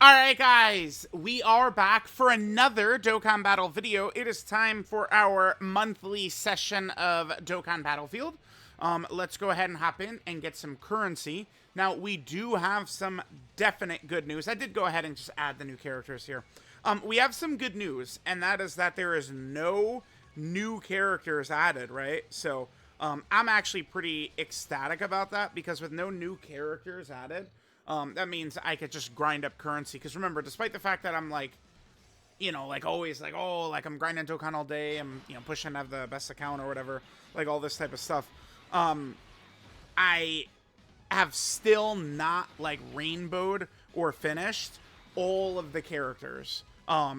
Alright guys, we are back for another Dokkan Battle video. It is time for our monthly session of Dokkan Battlefield. Let's go ahead and hop in and get some currency. Now, we do have some definite good news. I did go ahead and just add the new characters here. We have some good news, and that is that there is no new characters added, right? So, I'm actually pretty ecstatic about that, because with no new characters added, that means I could just grind up currency. Because remember, despite the fact that I'm like, always like, oh, like I'm grinding Dokkan all day, I'm, pushing to have the best account or whatever, like all this type of stuff. I have still not like rainbowed or finished all of the characters,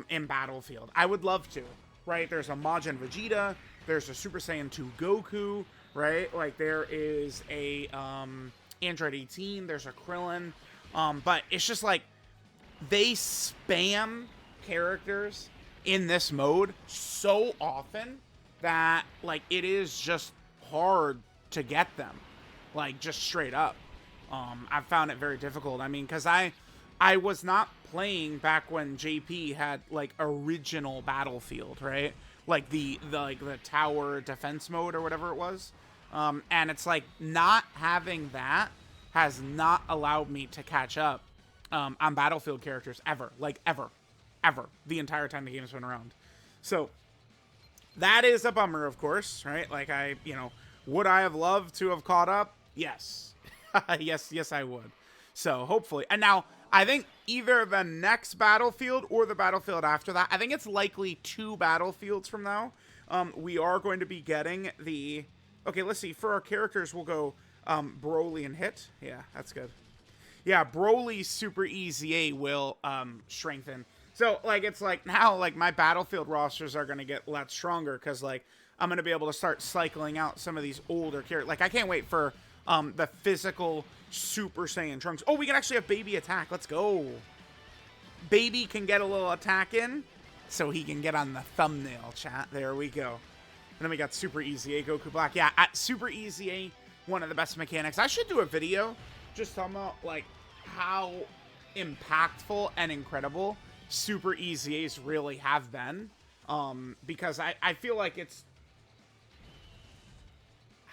in Battlefield. I would love to, right? There's a Majin Vegeta, there's a Super Saiyan 2 Goku, right? Like there is a, Android 18, there's a Krillin, but it's just like they spam characters in this mode so often that like it is just hard to get them, like just straight up. I've found it very difficult. I mean, because I was not playing back when JP had like original Battlefield, right? Like the tower defense mode or whatever it was. And it's like not having that has not allowed me to catch up on Battlefield characters ever. Like ever. The entire time the game's been around. So that is a bummer, of course, right? Like would I have loved to have caught up? Yes. yes, I would. So hopefully. And now I think either the next Battlefield or the Battlefield after that, I think it's likely 2 Battlefields from now, we are going to be getting the... Okay, let's see. For our characters, we'll go Broly and Hit. Yeah, that's good. Yeah, Broly's Super Easy A will strengthen. So, like, it's like now, like, my Battlefield rosters are going to get a lot stronger because, like, I'm going to be able to start cycling out some of these older characters. Like, I can't wait for the physical Super Saiyan Trunks. Oh, we can actually have Baby attack. Let's go. Baby can get a little attack in so he can get on the thumbnail, chat. There we go. And then we got Super Easy A, Goku Black. Yeah, Super Easy A, one of the best mechanics. I should do a video just talking about, like, how impactful and incredible Super Easy A's really have been. Because I feel like it's...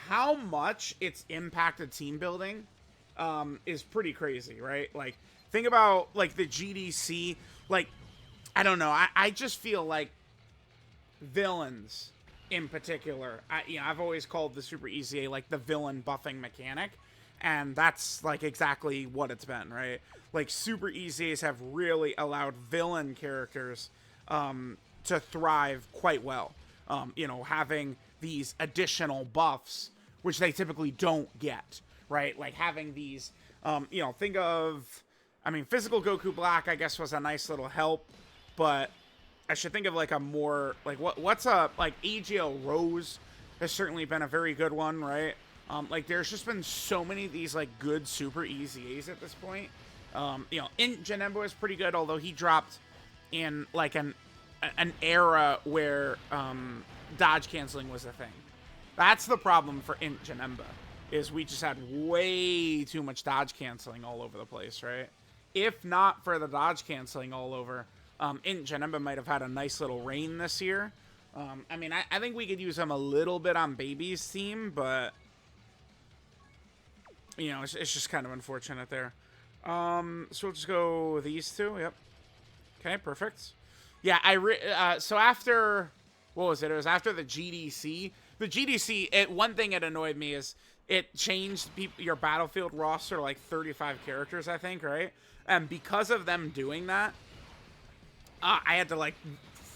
How much it's impacted team building is pretty crazy, right? Like, think about, like, the GDC. Like, I don't know. I just feel like villains... in particular, I've always called the Super Easy A like the villain buffing mechanic, and that's like exactly what it's been, right? Like Super Easy A's have really allowed villain characters to thrive quite well. Having these additional buffs, which they typically don't get, right? Like having these, think of, Physical Goku Black, I guess, was a nice little help, but I should think of like a more like what's a like AGL Rose has certainly been a very good one, right? Like there's just been so many of these like good Super Easy A's at this point. Janemba is pretty good, although he dropped in like an era where dodge canceling was a thing. That's the problem for Janemba, is we just had way too much dodge canceling all over the place, right? If not for the dodge canceling all over, Janemba might have had a nice little reign this year. I think we could use him a little bit on Baby's team, but it's just kind of unfortunate there. So we'll just go these two. Yep. Okay, perfect. Yeah, so after, what was it? It was after the GDC. The GDC, one thing that annoyed me is it changed your Battlefield roster to like 35 characters, I think, right? And because of them doing that, I had to, like,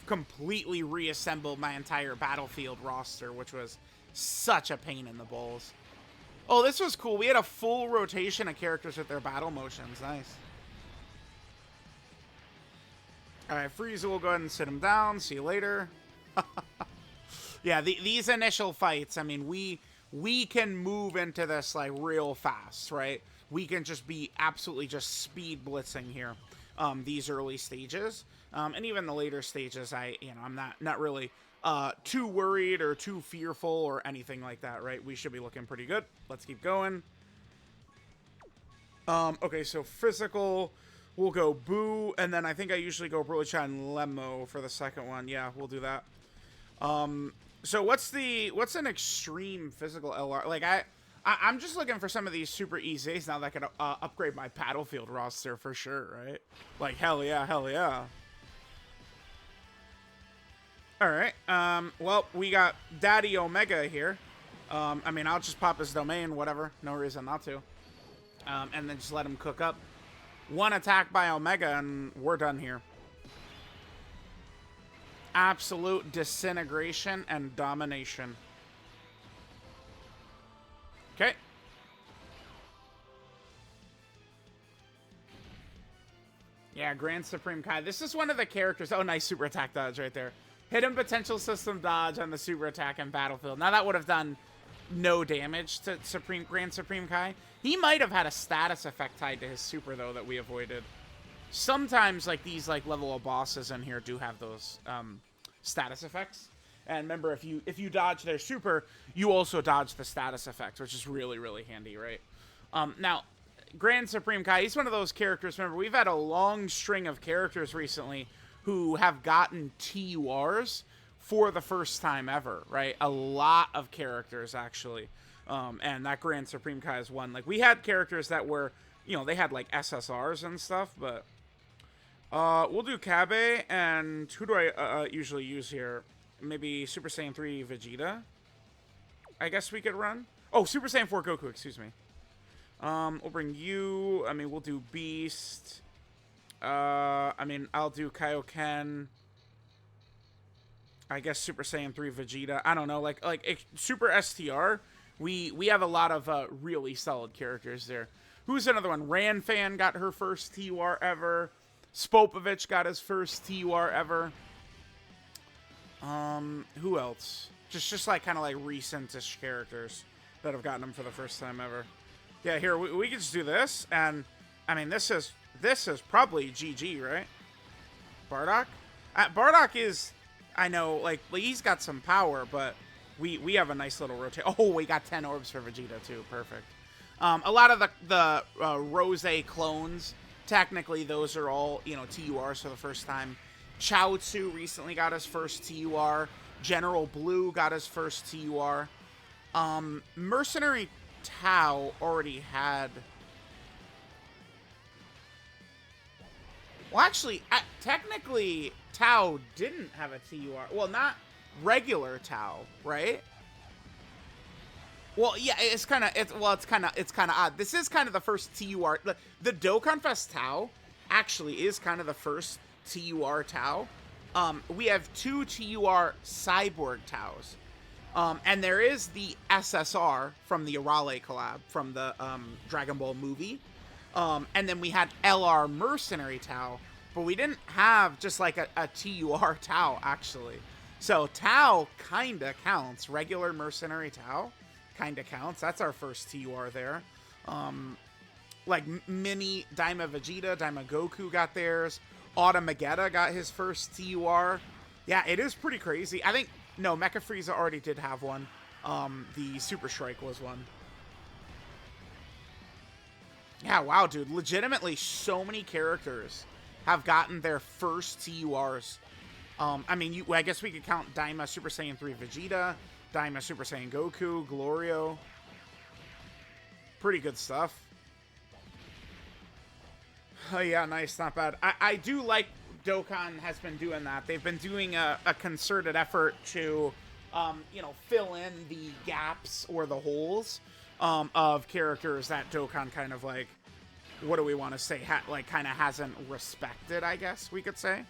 completely reassemble my entire Battlefield roster, which was such a pain in the balls. Oh, this was cool. We had a full rotation of characters with their battle motions. Nice. Alright, Frieza will go ahead and sit him down. See you later. Yeah, these initial fights, we can move into this, like, real fast, right? We can just be absolutely just speed blitzing here. These early stages. And even the later stages, I'm not really too worried or too fearful or anything like that, right? We should be looking pretty good. Let's keep going. Okay, so physical We'll go Boo, and then I think I usually go Broly and Lemmo for the second one. Yeah, we'll do that. So what's an extreme physical LR? Like I'm just looking for some of these super easies now that could upgrade my Battlefield roster for sure, right? Like hell yeah, hell yeah. All right. Well, we got Daddy Omega here. I mean, I'll just pop his domain, whatever. No reason not to. And then just let him cook up. One attack by Omega, and we're done here. Absolute disintegration and domination. Okay. Yeah, Grand Supreme Kai. This is one of the characters. Oh, nice super attack dodge right there. Hidden potential system dodge on the super attack in Battlefield. Now that would have done no damage to Grand Supreme Kai. He might have had a status effect tied to his super though that we avoided. Sometimes like these like level of bosses in here do have those status effects. And remember, if you dodge their super, you also dodge the status effects, which is really, really handy, right? Now, Grand Supreme Kai, he's one of those characters. Remember, we've had a long string of characters recently who have gotten TURs for the first time ever, right? A lot of characters, actually. And that Grand Supreme Kai is one. Like, we had characters that were, you know, they had, like, SSRs and stuff, but... we'll do Kabe, and who do I usually use here? Maybe Super Saiyan 3 Vegeta? I guess we could run? Oh, Super Saiyan 4 Goku, excuse me. We'll bring you. I mean, we'll do Beast. I mean, I'll do Kaioken. I guess Super Saiyan 3 Vegeta. I don't know, like Super STR. We have a lot of really solid characters there. Who's another one? Ranfan got her first TUR ever. Spopovich got his first TUR ever. Who else? Just like kind of like recent-ish characters that have gotten them for the first time ever. Yeah, here we can just do this, and I mean this is probably GG, right? Bardock. Bardock is, I know, like he's got some power, but we have a nice little rotate. Oh, we got 10 orbs for Vegeta too. Perfect. A lot of the Rose clones. Technically, those are all, you know, TURs for the first time. Chaozu recently got his first TUR. General Blue got his first TUR. Mercenary Tao already had... Well, actually, technically, Tao didn't have a TUR. Well, not regular Tao, right? Well, yeah, it's kind of odd. This is kind of the first TUR. The Dokkan Fest Tao actually is kind of the first TUR Tao. We have 2 TUR Cyborg Taos. And there is the SSR from the Arale collab from the Dragon Ball movie. And then we had LR Mercenary Tao, but we didn't have just like a TUR Tao, actually. So Tao kind of counts. Regular Mercenary Tao kind of counts. That's our first TUR there. Like Mini Daima Vegeta, Daima Goku got theirs. Automagetta got his first TUR. Yeah, it is pretty crazy. I think, no, Mecha Frieza already did have one. The Super Strike was one. Yeah, wow, dude. Legitimately, so many characters have gotten their first TURs. I mean, I guess we could count Daima Super Saiyan 3 Vegeta, Daima Super Saiyan Goku, Glorio. Pretty good stuff. Oh, yeah, nice. Not bad. I do like Dokkan has been doing that. They've been doing a concerted effort to, you know, fill in the gaps or the holes of characters that Dokkan kind of like, what do we want to say, like kind of hasn't respected, I guess we could say.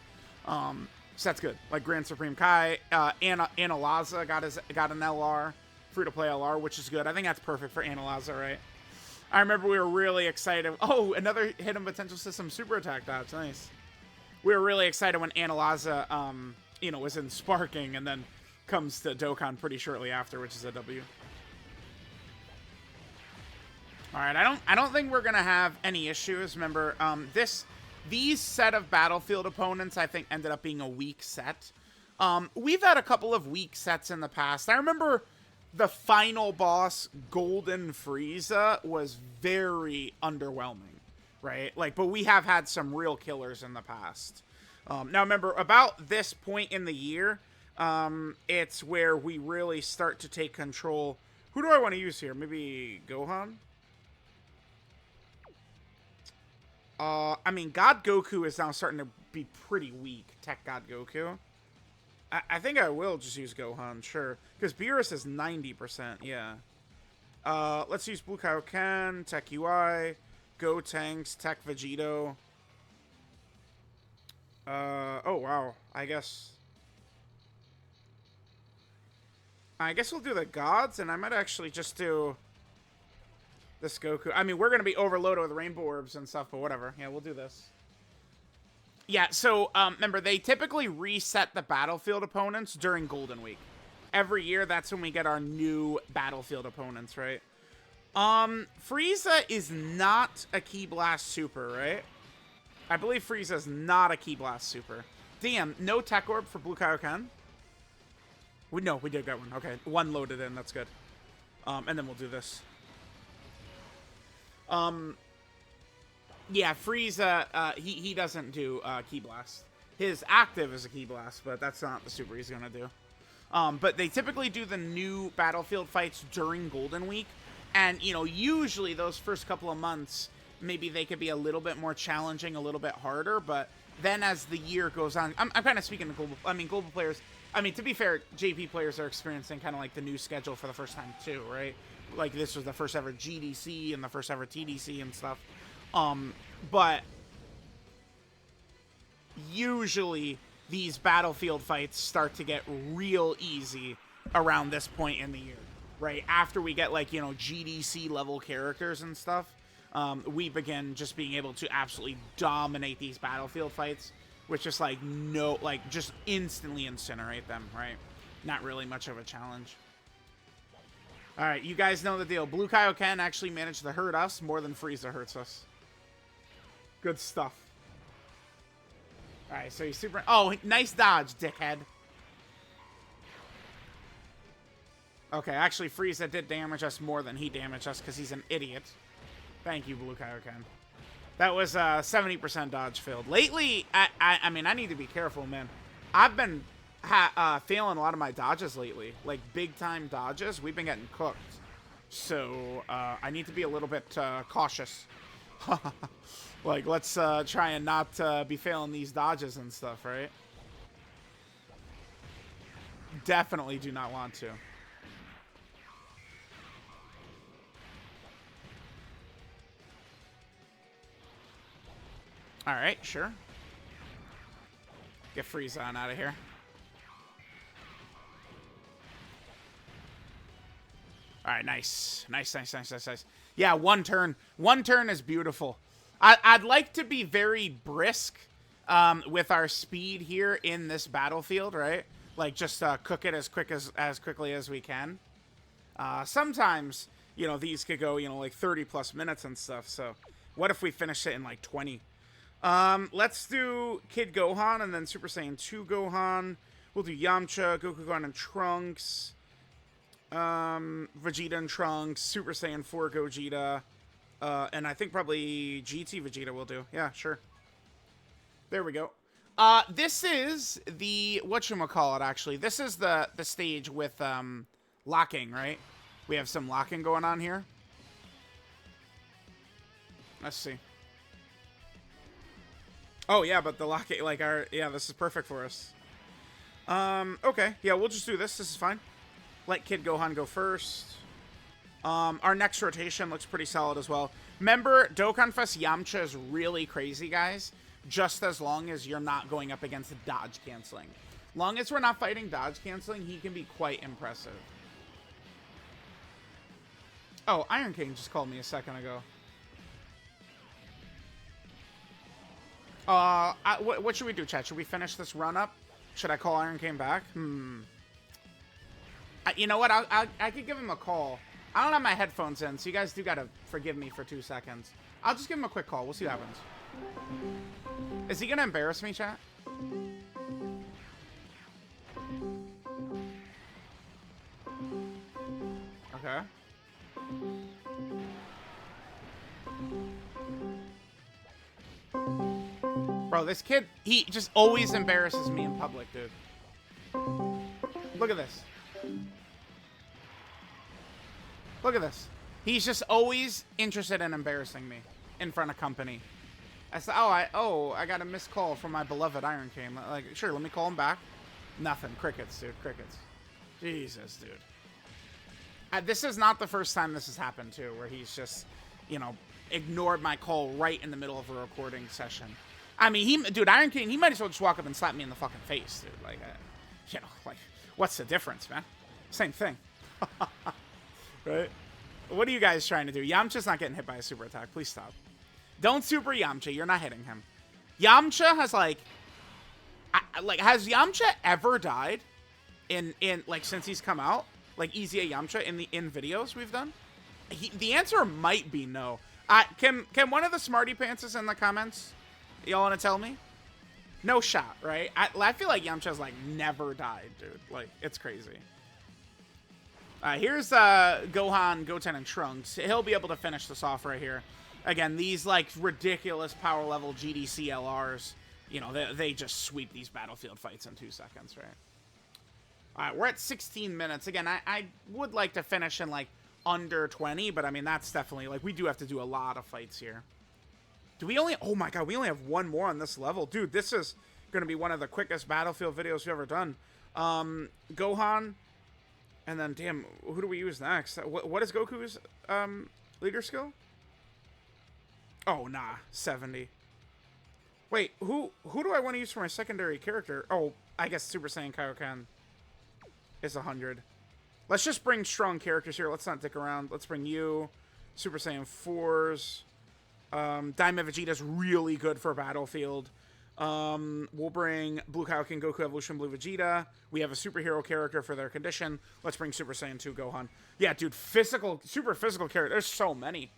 So that's good. Like Grand Supreme Kai, Analaza got an LR, free-to-play LR, which is good. I think that's perfect for Analaza, right? I remember we were really excited. Oh, another hidden potential system super attack dodge. Nice. We were really excited when Analaza, you know, was in Sparking and then comes to Dokkan pretty shortly after, which is a W. All right, I don't think we're gonna have any issues. Remember, these set of Battlefield opponents, I think, ended up being a weak set. We've had a couple of weak sets in the past. I remember the final boss, Golden Frieza, was very underwhelming, right? Like, but we have had some real killers in the past. Now, remember, about this point in the year, it's where we really start to take control. Who do I want to use here? Maybe Gohan? I mean, God Goku is now starting to be pretty weak. Tech God Goku. I think I will just use Gohan, sure. Because Beerus is 90%, yeah. Let's use Blue Kaioken, Tech UI, Go Tanks, Tech Vegito. Oh, wow. I guess we'll do the gods, and I might actually just do this Goku. I mean, we're going to be overloaded with rainbow orbs and stuff, but whatever. Yeah, we'll do this. Yeah, so, remember, they typically reset the battlefield opponents during Golden Week. Every year, that's when we get our new battlefield opponents, right? Frieza is not a Ki Blast Super, right? I believe Frieza's not a Ki Blast Super. Damn, no Tech Orb for Blue Kaioken? No, we did get one. Okay, one loaded in, that's good. And then we'll do this. Yeah, Frieza, he doesn't do Ki Blast. His active is a Ki Blast, but that's not the super he's gonna do. But they typically do the new battlefield fights during Golden Week. And, you know, usually those first couple of months, maybe they could be a little bit more challenging, a little bit harder. But then as the year goes on, I'm kind of speaking to global players. I mean, to be fair, JP players are experiencing kind of like the new schedule for the first time too, right? Like this was the first ever GDC and the first ever TDC and stuff. But usually these battlefield fights start to get real easy around this point in the year, right? After we get like, you know, GDC level characters and stuff, we begin just being able to absolutely dominate these battlefield fights, which just like just instantly incinerate them, right? Not really much of a challenge. All right, you guys know the deal. Blue Kaioken actually managed to hurt us more than Frieza hurts us. Good stuff. All right, so he's super... Oh, nice dodge, dickhead. Okay, actually, Frieza did damage us more than he damaged us because he's an idiot. Thank you, Blue Kaioken. That was 70% dodge failed. Lately, I mean, I need to be careful, man. I've been failing a lot of my dodges lately. Like, big-time dodges. We've been getting cooked. So, I need to be a little bit cautious. Like, let's try and not be failing these dodges and stuff, right? Definitely do not want to. Alright, sure. Get Frieza on out of here. Alright, nice. Nice. Yeah, one turn. One turn is beautiful. I'd like to be very brisk with our speed here in this battlefield, right? Like, just cook it as quickly as we can. Sometimes, you know, these could go, you know, like 30 plus minutes and stuff. So, what if we finish it in like 20? Let's do Kid Gohan and then Super Saiyan 2 Gohan. We'll do Yamcha, Goku, Gohan, and Trunks. Vegeta and Trunks, Super Saiyan 4 Gogeta. And I think probably GT Vegeta will do. Yeah, sure. There we go. This is the, whatchamacallit, actually. This is the stage with, locking, right? We have some locking going on here. Let's see. Oh, yeah, but the locking, like, yeah, this is perfect for us. Okay. Yeah, we'll just do this. This is fine. Let Kid Gohan go first. Our next rotation looks pretty solid as well. Remember, Dokkan Fest Yamcha is really crazy, guys. Just as long as you're not going up against the dodge canceling. Long as we're not fighting dodge canceling, he can be quite impressive. Oh, Iron King just called me a second ago. What should we do, chat? Should we finish this run up? Should I call Iron King back? You know what? I could give him a call. I don't have my headphones in, so you guys do gotta forgive me for 2 seconds. I'll just give him a quick call. We'll see what happens. Is he gonna embarrass me, chat? Okay. Bro, this kid, he just always embarrasses me in public, dude. Look at this. Look at this. He's just always interested in embarrassing me in front of company. I said, I got a missed call from my beloved Iron King. Like, sure, let me call him back. Nothing. Crickets, dude. Crickets. Jesus, dude. This is not the first time this has happened, too, where he's just, you know, ignored my call right in the middle of a recording session. I mean, dude, Iron King, he might as well just walk up and slap me in the fucking face, dude. Like, you know, like, what's the difference, man? Same thing. Right? What are you guys trying to do? Yamcha's not getting hit by a super attack. Please stop. Don't super Yamcha. You're not hitting him. Yamcha has, like, has Yamcha ever died in like, since he's come out? Like, Easy A Yamcha in videos we've done? The answer might be no. Can one of the smarty pantses in the comments, y'all want to tell me? No shot, right? I feel like Yamcha's, like, never died, dude. Like, it's crazy. Here's Gohan, Goten, and Trunks. He'll be able to finish this off right here. Again, these, like, ridiculous power level GDC LRs, you know, they just sweep these battlefield fights in 2 seconds, right? All right, we're at 16 minutes. Again, I would like to finish in, like, under 20, but, I mean, that's definitely, like, we do have to do a lot of fights here. Do we only... Oh, my God, we only have one more on this level. Dude, this is going to be one of the quickest battlefield videos we've ever done. Gohan... And then, damn, who do we use next? What is Goku's leader skill? Oh, nah, 70. Wait, who do I want to use for my secondary character? Oh, I guess Super Saiyan Kaioken is 100. Let's just bring strong characters here. Let's not dick around. Let's bring you. Super Saiyan 4s. Daima Vegeta's really good for Battlefield. We'll bring Blue Kaioken Goku Evolution Blue Vegeta. We have a superhero character for their condition. Let's bring Super Saiyan 2 Gohan. Yeah, dude, super physical characters. There's so many.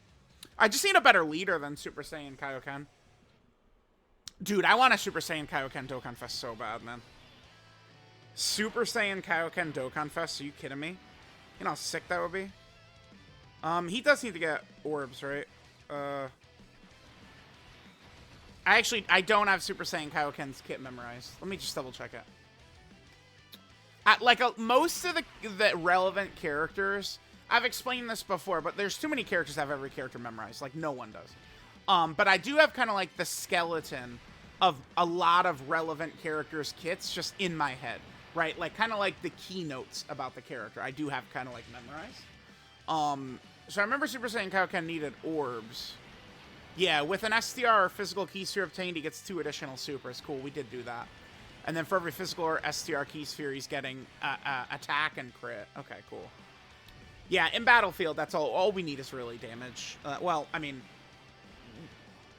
I just need a better leader than Super Saiyan Kaioken. Dude, I want a Super Saiyan Kaioken Dokkan Fest so bad, man. Super Saiyan Kaioken Dokkan Fest? Are you kidding me? You know how sick that would be? He does need to get orbs, right? I don't have Super Saiyan Kaioken's kit memorized. Let me just double check it. Most of the relevant characters, I've explained this before, but there's too many characters to have every character memorized. Like, no one does. But I do have kind of like the skeleton of a lot of relevant characters' kits just in my head, right? Like, kind of like the keynotes about the character. I do have kind of like memorized. So I remember Super Saiyan Kaioken needed orbs. Yeah, with an STR physical key sphere obtained, he gets 2 additional supers. Cool, we did do that. And then for every physical or STR key sphere, he's getting attack and crit. Okay, cool. Yeah, in Battlefield, that's all we need is really damage. Well, I mean,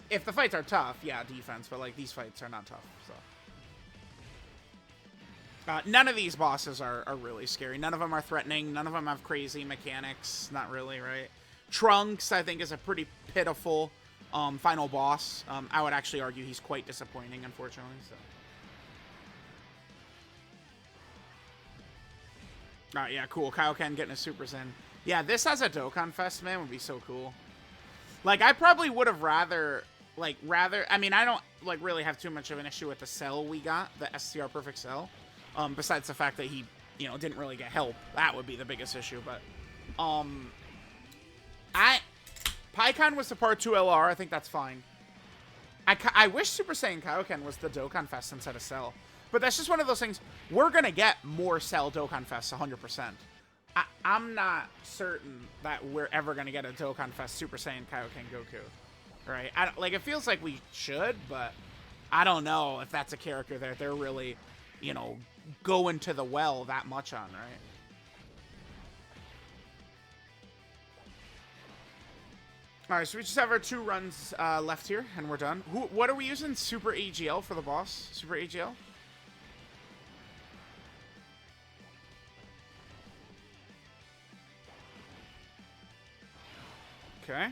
if the fights are tough, yeah, defense. But, like, these fights are not tough, so. None of these bosses are really scary. None of them are threatening. None of them have crazy mechanics. Not really, right? Trunks, I think, is a pretty pitiful... final boss. I would actually argue he's quite disappointing, unfortunately. So. Yeah, cool. Kaioken getting a Super Zen. Yeah, this has a Dokkan Fest, man, would be so cool. Like, I probably would have rather, I mean, I don't, like, really have too much of an issue with the cell we got, the STR Perfect Cell. Besides the fact that he, you know, didn't really get help. That would be the biggest issue, but, Pikkon was the Part 2 LR. I think that's fine. I wish Super Saiyan Kaioken was the Dokkan Fest instead of Cell. But that's just one of those things. We're going to get more Cell Dokkan Fest 100%. I'm not certain that we're ever going to get a Dokkan Fest Super Saiyan Kaioken Goku. Right? Like, it feels like we should, but I don't know if that's a character that they're really, you know, going to the well that much on, right? All right, so we just have our 2 runs left here, and we're done. What are we using? Super AGL for the boss? Super AGL? Okay.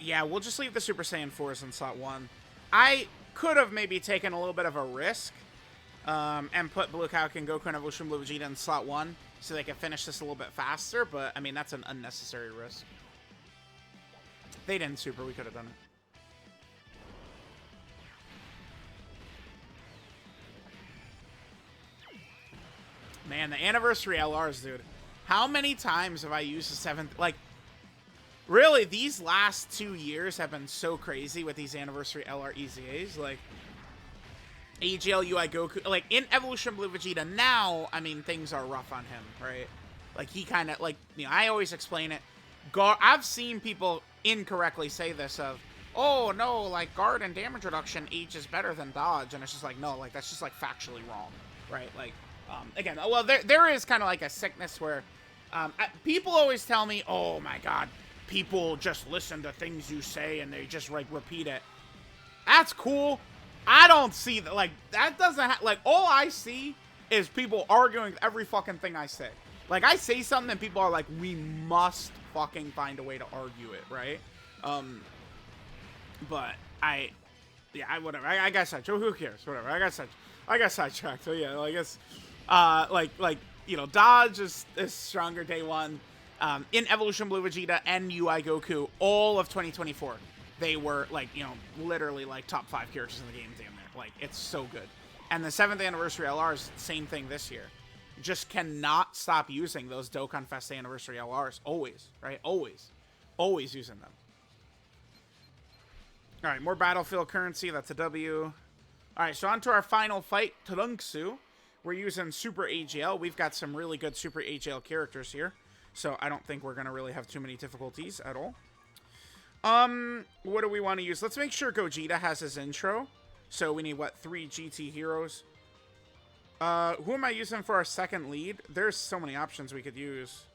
Yeah, we'll just leave the Super Saiyan 4s in slot 1. I could have maybe taken a little bit of a risk and put Blue Kaioken Goku and Evolution Blue Vegeta in slot 1. So they can finish this a little bit faster, but, I mean, that's an unnecessary risk. They didn't super, we could have done it. man, the anniversary LRs, dude. How many times have I used the 7th? Like, really, these last 2 years have been so crazy with these anniversary LR EZAs. Like, AGL UI Goku, like, in Evolution Blue Vegeta now, I mean, things are rough on him, right? Like, he kind of, like, you know, I always explain it. I've seen people incorrectly say this of, oh, no, like, guard and damage reduction H is better than dodge, and it's just like, no, like, that's just, like, factually wrong, right? Like, again, well, there is kind of, like, a sickness where, people always tell me, oh, my God, people just listen to things you say and they just, like, repeat it. That's cool. I don't see that, like, that doesn't like, all I see is people arguing with every fucking thing I say. Like, I say something and people are like, we must fucking find a way to argue it, right? But whatever. I got sidetracked. Who cares? Whatever. I got sidetracked. So yeah, I guess, like, you know, dodge is stronger day one. In Evolution Blue Vegeta and UI Goku, all of 2024, they were, like, you know, literally, like, top 5 characters in the game, damn near. Like, it's so good. And the 7th anniversary LRs, same thing this year. Just cannot stop using those Dokkan Fest anniversary LRs. Always, right? Always. Always using them. Alright, more Battlefield currency. That's a W. Alright, so on to our final fight, Trunksu. We're using Super AGL. We've got some really good Super AGL characters here. So I don't think we're going to really have too many difficulties at all. What do we want to use? Let's make sure Gogeta has his intro. So we need, what, 3 GT heroes? Who am I using for our second lead? There's so many options we could use.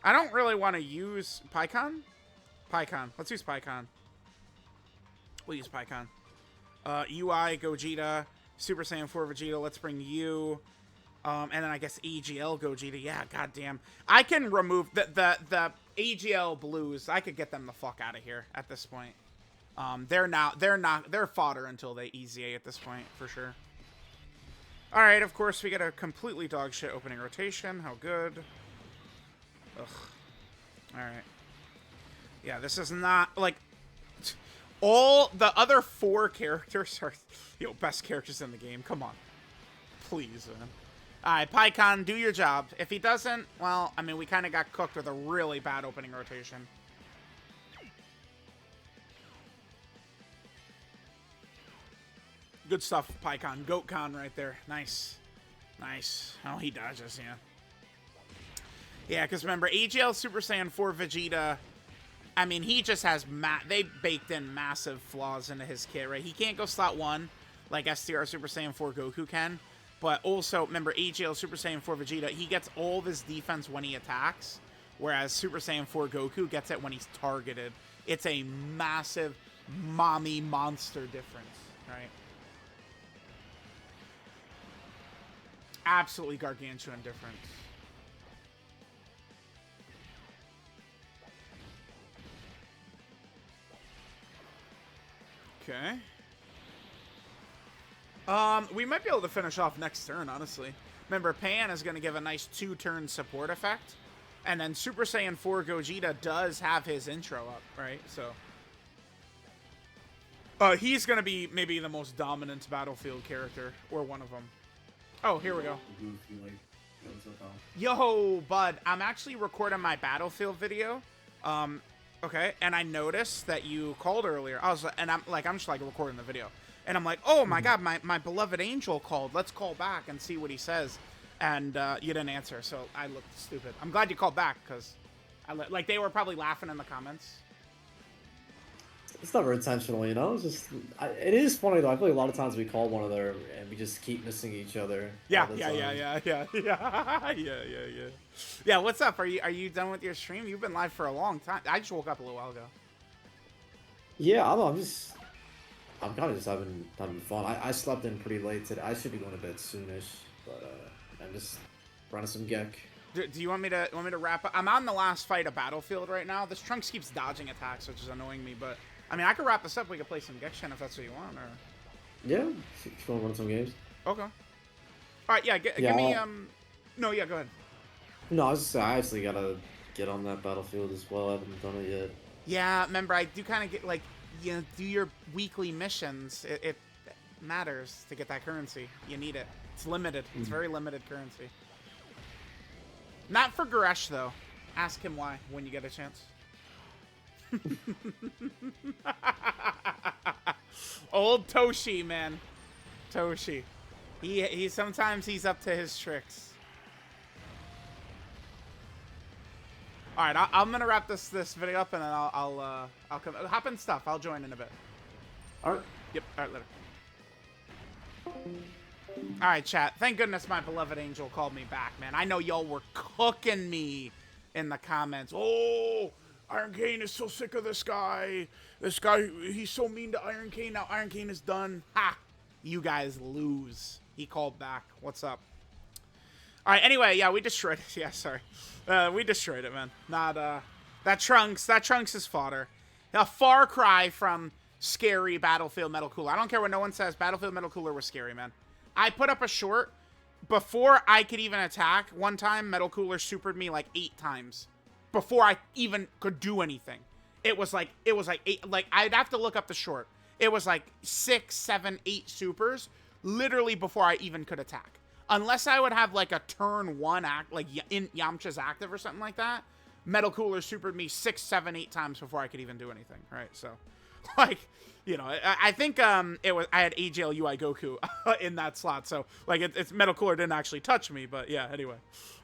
I don't really want to use Pikkon. Pikkon. Let's use Pikkon. We'll use Pikkon. UI, Gogeta, Super Saiyan 4 Vegeta. Let's bring you. And then I guess AGL Gogeta. Yeah, goddamn. I can remove the AGL Blues. I could get them the fuck out of here at this point. They're fodder until they EZA at this point, for sure. Alright, of course, we get a completely dog shit opening rotation. How good. Ugh. Alright. Yeah, this is not, like, all the other 4 characters are, you know, best characters in the game. Come on. Please, man. Alright, Pikkon, do your job. If he doesn't, well, I mean, we kind of got cooked with a really bad opening rotation. Good stuff, Pikkon. Goatcon right there. Nice. Nice. Oh, he dodges, yeah. Yeah, because remember, AGL Super Saiyan 4 Vegeta, I mean, he just has, they baked in massive flaws into his kit, right? He can't go slot 1 like STR Super Saiyan 4 Goku can. But also, remember, AGL Super Saiyan 4 Vegeta, he gets all of his defense when he attacks, whereas Super Saiyan 4 Goku gets it when he's targeted. It's a massive mommy monster difference, right? Absolutely gargantuan difference. Okay. We might be able to finish off next turn, honestly. Remember, Pan is going to give a nice 2-turn support effect. And then Super Saiyan 4 Gogeta does have his intro up, right? So he's going to be maybe the most dominant Battlefield character, or one of them. Oh, here we go. Yo, bud, I'm actually recording my Battlefield video. Okay, and I noticed that you called earlier. I was, and I'm just like recording the video. And I'm like, oh my god, my beloved angel called. Let's call back and see what he says. And you didn't answer, so I looked stupid. I'm glad you called back, because like they were probably laughing in the comments. It's never intentional, you know? It's just, it is funny though. I feel like a lot of times we call one another and we just keep missing each other. Yeah. Yeah, what's up? Are you done with your stream? You've been live for a long time. I just woke up a little while ago. Yeah, I'm kind of just having fun. I slept in pretty late today. I should be going to bed soonish, but I'm just running some Gek. Do you want me to wrap up? I'm on the last fight of Battlefield right now. This Trunks keeps dodging attacks, which is annoying me, but I mean, I could wrap this up. We could play some Genshin if that's what you want, or... Yeah, if you want to run some games. Okay. Alright, yeah, give me, No, yeah, go ahead. No, I actually gotta get on that Battlefield as well. I haven't done it yet. Yeah, remember, I do kind of get, like, you know, do your weekly missions. It matters to get that currency. You need it. It's limited. It's very limited currency. Not for Goresh, though. Ask him why when you get a chance. Old Toshi, man. Toshi. He sometimes he's up to his tricks. All right, I'm gonna wrap this video up, and then I'll come hop in stuff. I'll join in a bit. All right. Yep. All right, later. All right, chat. Thank goodness my beloved angel called me back, man. I know y'all were cooking me in the comments. Oh, Iron Kane is so sick of this guy. This guy, he's so mean to Iron Kane. Now Iron Kane is done. Ha! You guys lose. He called back. What's up? All right. Anyway, yeah, we destroyed it. Yeah, sorry. We destroyed it, man. Not that Trunks. That Trunks is fodder. A far cry from scary Battlefield Metal Cooler. I don't care what no one says. Battlefield Metal Cooler was scary, man. I put up a short before I could even attack. One time, Metal Cooler supered me like 8 times before I even could do anything. It was like 8. Like, I'd have to look up the short. It was like 6, 7, 8 supers literally before I even could attack. Unless I would have like a turn 1 act, like in Yamcha's active or something like that. Metal Cooler supered me 6, 7, 8 times before I could even do anything. Right? So, like, you know, I think I had AJL UI Goku in that slot. So, like, it's Metal Cooler didn't actually touch me, but yeah. Anyway,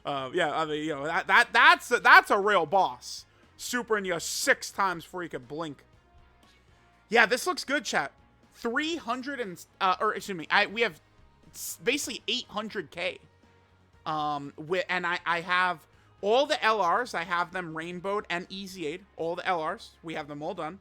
yeah. I mean, you know, that's a real boss. Supering you 6 times before you could blink. Yeah, this looks good, chat. 300 and or excuse me, we have basically 800k. And I have all the LRs. I have them rainbowed and easy-aid. All the LRs, we have them all done.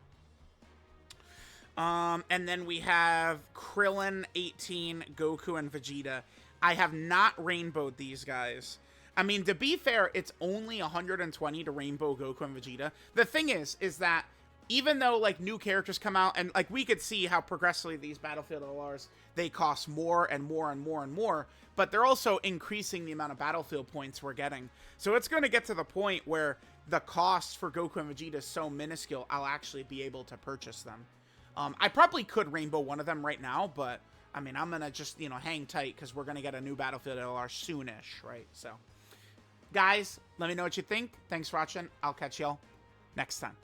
And then we have Krillin, 18, Goku, and Vegeta. I have not rainbowed these guys. I mean, to be fair, it's only 120 to rainbow Goku and Vegeta. The thing is that even though, like, new characters come out, and, like, we could see how progressively these Battlefield LRs, they cost more and more and more and more, but they're also increasing the amount of Battlefield points we're getting. So it's going to get to the point where the cost for Goku and Vegeta is so minuscule, I'll actually be able to purchase them. I probably could rainbow one of them right now, but, I mean, I'm going to just, you know, hang tight because we're going to get a new Battlefield LR soonish, right? So, guys, let me know what you think. Thanks for watching. I'll catch y'all next time.